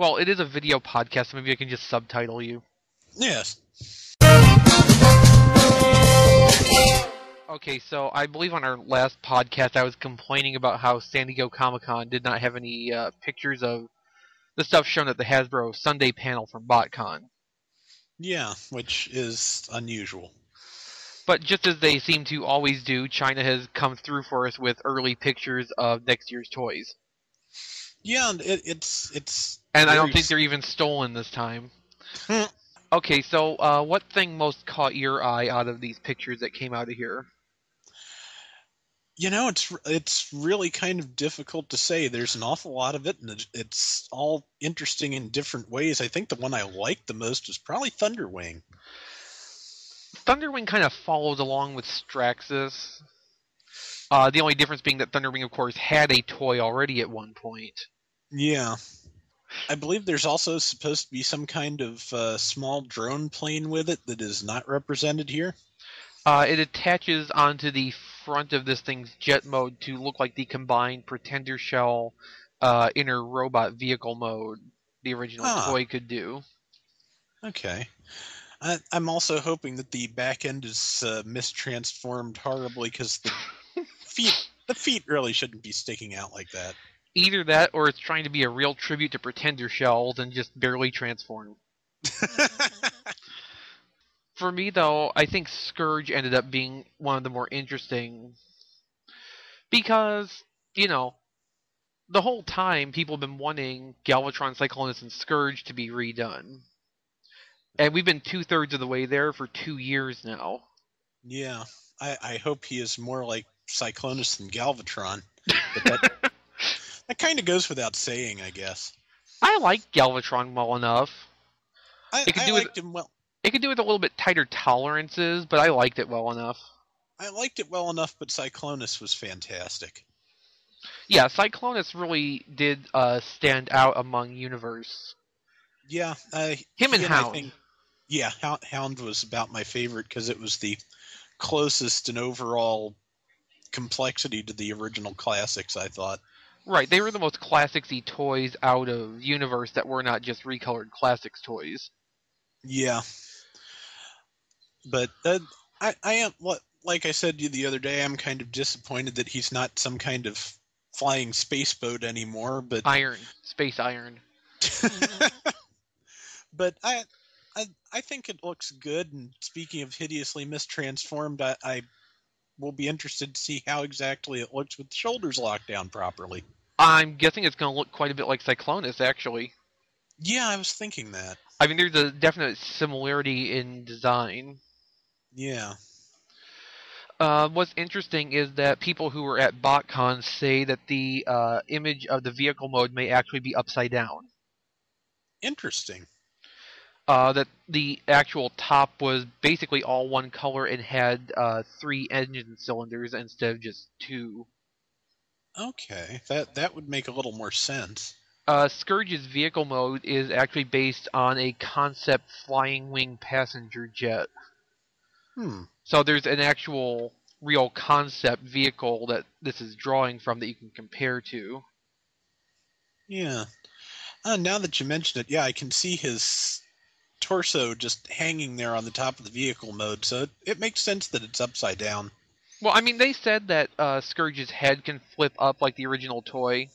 Well, it is a video podcast, so maybe I can just subtitle you. Yes. Okay, so I believe on our last podcast I was complaining about how San Diego Comic-Con did not have any pictures of the stuff shown at the Hasbro Sunday panel from Botcon. Yeah, which is unusual. But just as they seem to always do, China has come through for us with early pictures of next year's toys. Yeah, it's And I very... don't think they're even stolen this time. Okay, so what thing most caught your eye out of these pictures that came out of here? You know, it's really kind of difficult to say. There's an awful lot of it, and it's all interesting in different ways. I think the one I liked the most was probably Thunderwing. Thunderwing kind of follows along with Straxus. The only difference being that Thunderwing, of course, had a toy already at one point. Yeah. I believe there's also supposed to be some kind of small drone plane with it that is not represented here. It attaches onto the front of this thing's jet mode to look like the combined Pretender Shell inner robot vehicle mode the original toy could do. Okay. I'm also hoping that the back end is mistransformed horribly, because the feet really shouldn't be sticking out like that. Either that, or it's trying to be a real tribute to Pretender Shells and just barely transformed. For me, though, I think Scourge ended up being one of the more interesting. Because, you know, the whole time people have been wanting Galvatron, Cyclonus, and Scourge to be redone. And we've been 2/3 of the way there for 2 years now. Yeah, I hope he is more like Cyclonus than Galvatron. But that kind of goes without saying, I guess. I like Galvatron well enough. I liked him well. It could do with a little bit tighter tolerances, but I liked it well enough. I liked it well enough, but Cyclonus was fantastic. Yeah, Cyclonus really did stand out among Universe. Yeah, him and Hound. Hound was about my favorite because it was the closest in overall complexity to the original classics, I thought. Right, they were the most classics-y toys out of Universe that were not just recolored classics toys. Yeah. But I am, like I said to you the other day, I'm kind of disappointed that he's not some kind of flying space boat anymore. But Space Iron. But I think it looks good. And speaking of hideously mistransformed, I will be interested to see how exactly it looks with the shoulders locked down properly. I'm guessing it's going to look quite a bit like Cyclonus, actually. Yeah, I was thinking that. I mean, there's a definite similarity in design. Yeah. What's interesting is that people who were at Botcon say that the image of the vehicle mode may actually be upside down. Interesting. That the actual top was basically all one color and had 3 engine cylinders instead of just 2. Okay, that would make a little more sense. Scourge's vehicle mode is actually based on a concept flying wing passenger jet. So there's an actual real concept vehicle that this is drawing from that you can compare to. Yeah. Now that you mention it, yeah, I can see his torso just hanging there on the top of the vehicle mode, so it makes sense that it's upside down. Well, I mean, they said that Scourge's head can flip up like the original toy.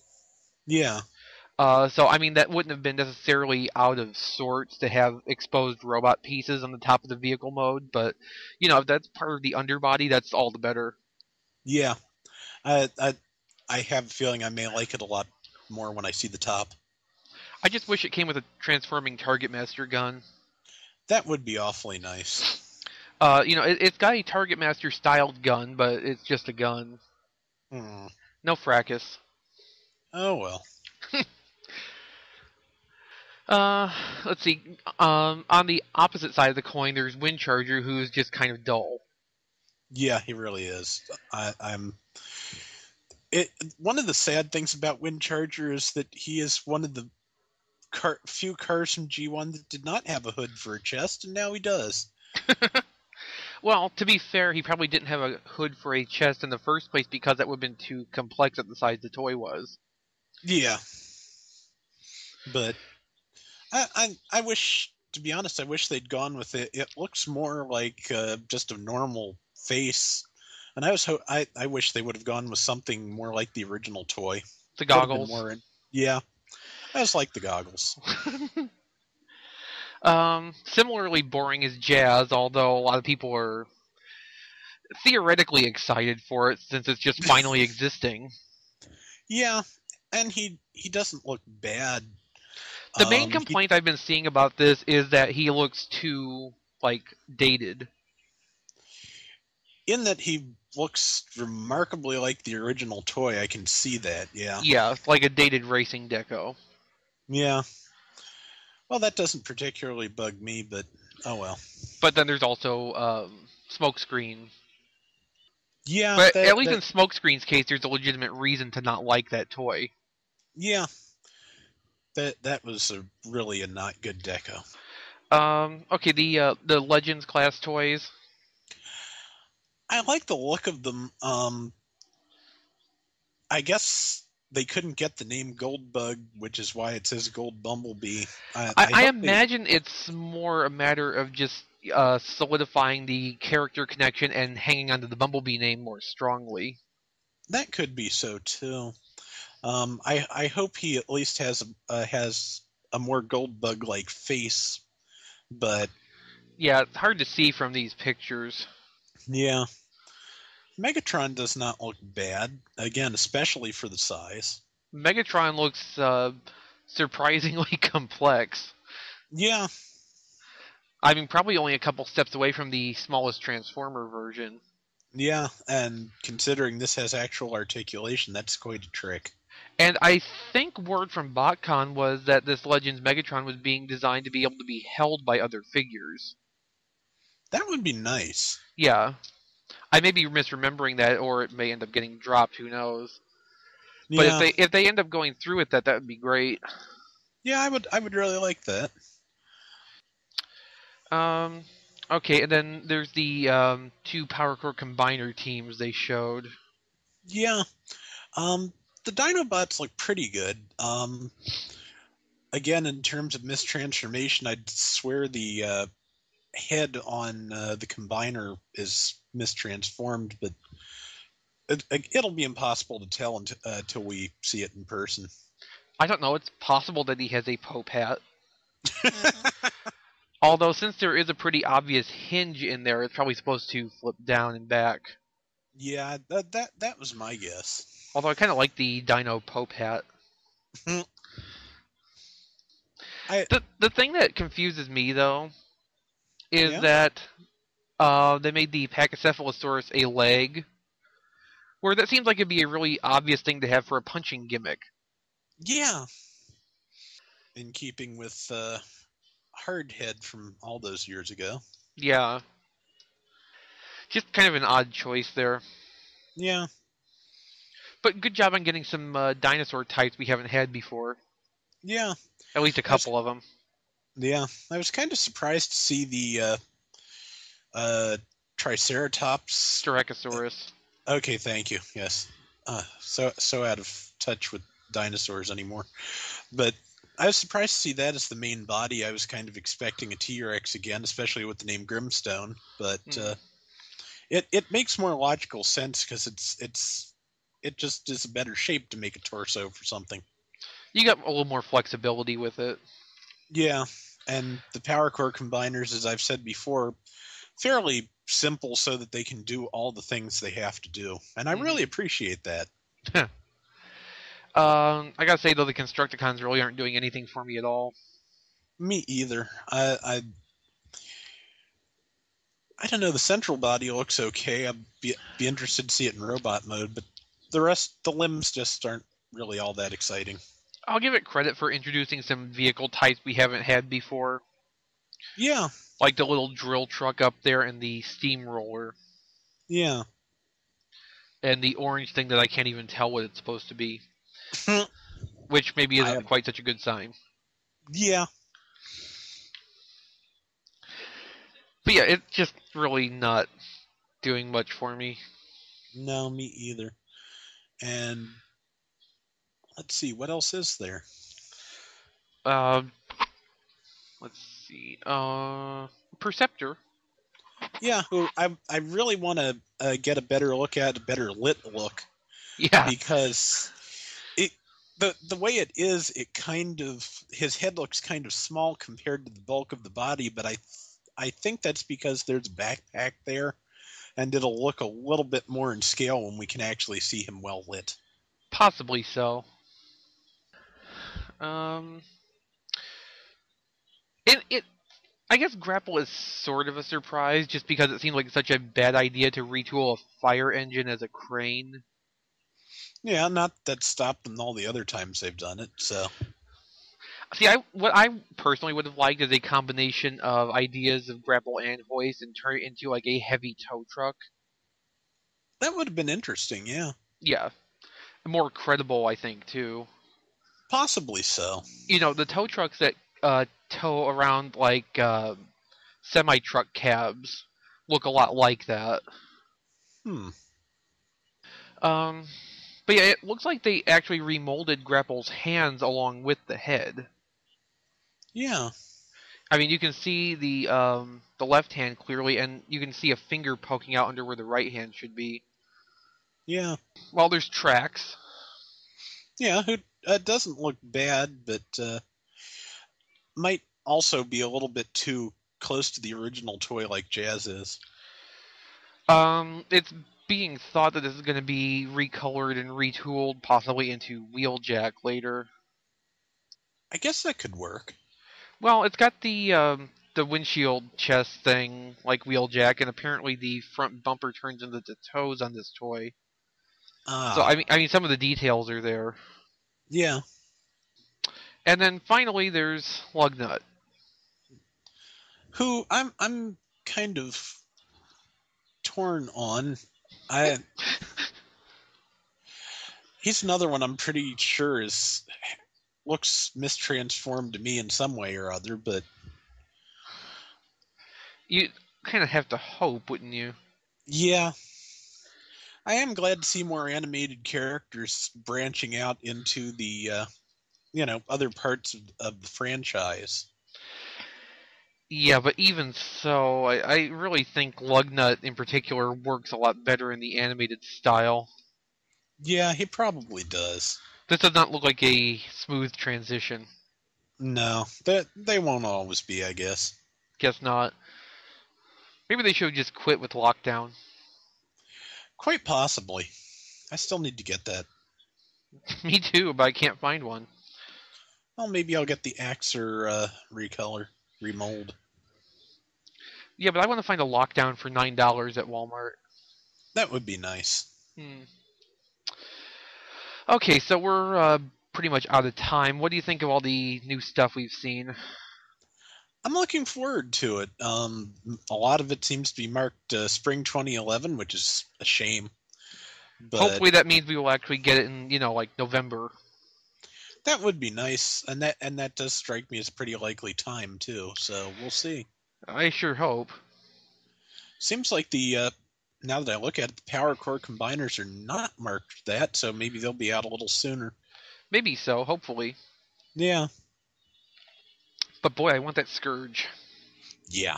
Yeah. So, I mean, that wouldn't have been necessarily out of sorts to have exposed robot pieces on the top of the vehicle mode, but, you know, if that's part of the underbody, that's all the better. Yeah. I have a feeling I may like it a lot more when I see the top. I just wish it came with a transforming Target Master gun. That would be awfully nice. You know, it's got a Target Master styled gun, but it's just a gun. No fracas. Oh, well. Let's see. On the opposite side of the coin, there's Windcharger, who's just kind of dull. Yeah, he really is. One of the sad things about Windcharger is that he is one of the few cars from G1 that did not have a hood for a chest, and now he does. Well, to be fair, he probably didn't have a hood for a chest in the first place because that would have been too complex at the size the toy was. Yeah. But I wish, to be honest, I wish they'd gone with it. It looks more like just a normal face, and I wish they would have gone with something more like the original toy. The Would have been goggles. more. Yeah, I just like the goggles. Similarly boring as Jazz, although a lot of people are theoretically excited for it since it's just finally existing. Yeah, and he doesn't look bad. The main He complaint I've been seeing about this is that he looks too, like, dated. in that he looks remarkably like the original toy. I can see that. Yeah, Yeah, like a dated racing deco. yeah. Well, that doesn't particularly bug me, but oh well. But then there's also Smokescreen. Yeah, But at least in that Smokescreen's case, there's a legitimate reason to not like that toy. yeah, that was really a not good deco. Okay, the Legends class toys. I like the look of them. I guess they couldn't get the name Goldbug, which is why it says Gold Bumblebee. I I hope they. imagine it's more a matter of just solidifying the character connection and hanging onto the Bumblebee name more strongly. That could be so too. I hope he at least has a more Goldbug like face, but Yeah, it's hard to see from these pictures. yeah, Megatron does not look bad. Again, especially for the size. Megatron looks surprisingly complex. Yeah, I mean, probably only a couple steps away from the smallest Transformer version. yeah, and considering this has actual articulation, that's quite a trick. And I think word from Botcon was that this Legends Megatron was being designed to be able to be held by other figures. That would be nice. Yeah. I may be misremembering that, or it may end up getting dropped. Who knows? But Yeah, if they end up going through with that, that would be great. yeah, I would really like that. Um, okay, and then there's the two Power Core Combiner teams they showed. Yeah, um, the Dinobots look pretty good. Again, in terms of mistransformation, I'd swear the head on the combiner is mistransformed, but it'll be impossible to tell until we see it in person. I don't know. It's possible that he has a Pope hat. Although, since there is a pretty obvious hinge in there, it's probably supposed to flip down and back. Yeah, that was my guess. Although I kind of like the Dino Pope hat. I The thing that confuses me though is yeah that they made the Pachycephalosaurus a leg, where that seems like it'd be a really obvious thing to have for a punching gimmick. yeah, in keeping with Hardhead from all those years ago. Yeah, just kind of an odd choice there. Yeah, But good job on getting some dinosaur types we haven't had before. yeah. At least a I was couple of them. yeah, I was kind of surprised to see the uh, Triceratops. Styracosaurus. Okay, thank you. Yes. So out of touch with dinosaurs anymore. But I was surprised to see that as the main body. I was kind of expecting a T-Rex again, especially with the name Grimstone. But it makes more logical sense because it just is a better shape to make a torso for something. You got a little more flexibility with it. Yeah, and the power core combiners, as I've said before, fairly simple so that they can do all the things they have to do, and I really appreciate that. I gotta say though, the Constructicons really aren't doing anything for me at all. Me either. I don't know. The central body looks okay. I'd be interested to see it in robot mode, but the limbs just aren't really all that exciting. I'll give it credit for introducing some vehicle types we haven't had before, Yeah, like the little drill truck up there and the steamroller yeah. and the orange thing that I can't even tell what it's supposed to be, which maybe I isn't have, quite such a good sign. yeah. But yeah, it's just really not doing much for me. No, me either. And let's see, what else is there? Uh, Let's see. Perceptor. Yeah, who I really want to get a better look at, a better lit look, Yeah. because the way it is, it kind of, his head looks kind of small compared to the bulk of the body, but I think that's because there's a backpack there, and it'll look a little bit more in scale when we can actually see him well lit. Possibly so. Um, I guess Grapple is sort of a surprise, just because it seemed like such a bad idea to retool a fire engine as a crane. Yeah, not that stopped them all the other times they've done it. So, see, what I personally would have liked is a combination of ideas of Grapple and Hoist and turn it into like a heavy tow truck. that would have been interesting. Yeah, Yeah, more credible, I think, too. possibly so. You know, the tow trucks that tow around like semi-truck cabs look a lot like that. Um, but yeah, it looks like they actually remolded Grapple's hands along with the head. Yeah. I mean, you can see the left hand clearly, and you can see a finger poking out under where the right hand should be. Yeah. Well, there's tracks. Yeah, who doesn't look bad, but might also be a little bit too close to the original toy like Jazz is. It's being thought that this is going to be recolored and retooled, possibly into Wheeljack later. I guess that could work. Well, it's got the windshield chest thing like Wheeljack, and apparently the front bumper turns into the toes on this toy. So I mean, some of the details are there. Yeah. And then finally, there's Lugnut, who I'm kind of torn on. He's another one I'm pretty sure looks mistransformed to me in some way or other, but you kind of have to hope, wouldn't you? Yeah. I am glad to see more animated characters branching out into the other parts of the franchise. Yeah, but even so, I really think Lugnut in particular works a lot better in the animated style. Yeah, he probably does. This does not look like a smooth transition. No, they won't always be, I guess. Guess not. Maybe they should just quit with Lockdown. Quite possibly. I still need to get that. Me too, but I can't find one. Well, maybe I'll get the Axer remold. Yeah, but I want to find a Lockdown for $9 at Walmart. That would be nice. Okay, so we're pretty much out of time. What do you think of all the new stuff we've seen? I'm looking forward to it. A lot of it seems to be marked spring 2011, which is a shame. But hopefully that means we will actually get it in, like November. That would be nice, and that does strike me as a pretty likely time too. So we'll see. I sure hope. Seems like now that I look at it, the Power Core combiners are not marked that, so maybe they'll be out a little sooner. Maybe so, hopefully. Yeah. But boy, I want that Scourge. Yeah.